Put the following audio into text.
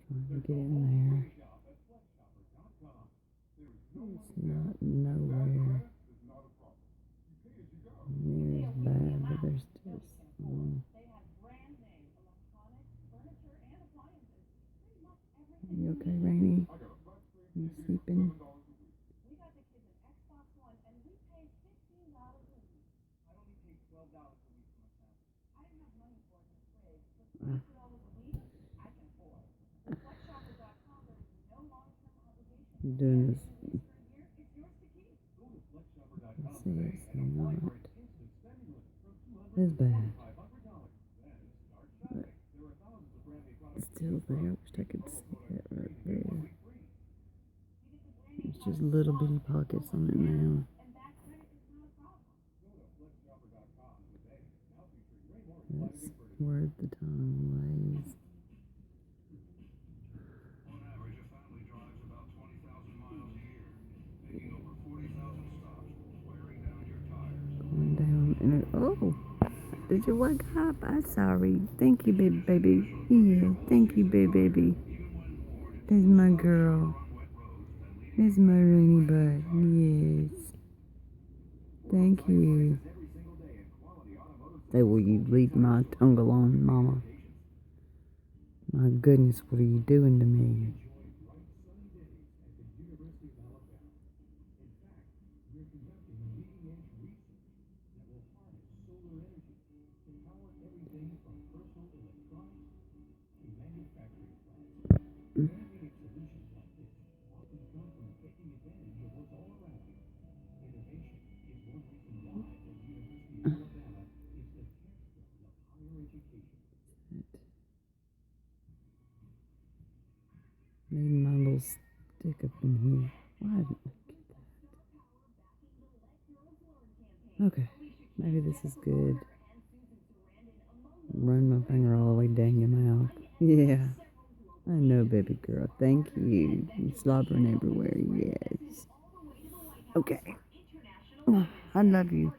Trying to get in there. It's not nowhere near as bad, but there's just You okay, Rainy? You sleeping? Uh, I'm doing this. Let's see, it's not as bad. But it's still there. I wish I could see it right there. It's just little bitty pockets on it now. That's where the tongue lays. Going down and oh, did you wake up? I'm sorry. Thank you, baby. Yeah, thank you, baby. There's my girl. There's my rainy butt. Yes. Thank you. Say, will you leave my tongue alone, Mama? My goodness, what are you doing to me? Maybe my little stick up in here. Why didn't I get that? Okay, maybe this is good. Run my finger all the way down your mouth. Yeah, I know, baby girl. Thank you. You're slobbering everywhere. Yes. Okay. I love you.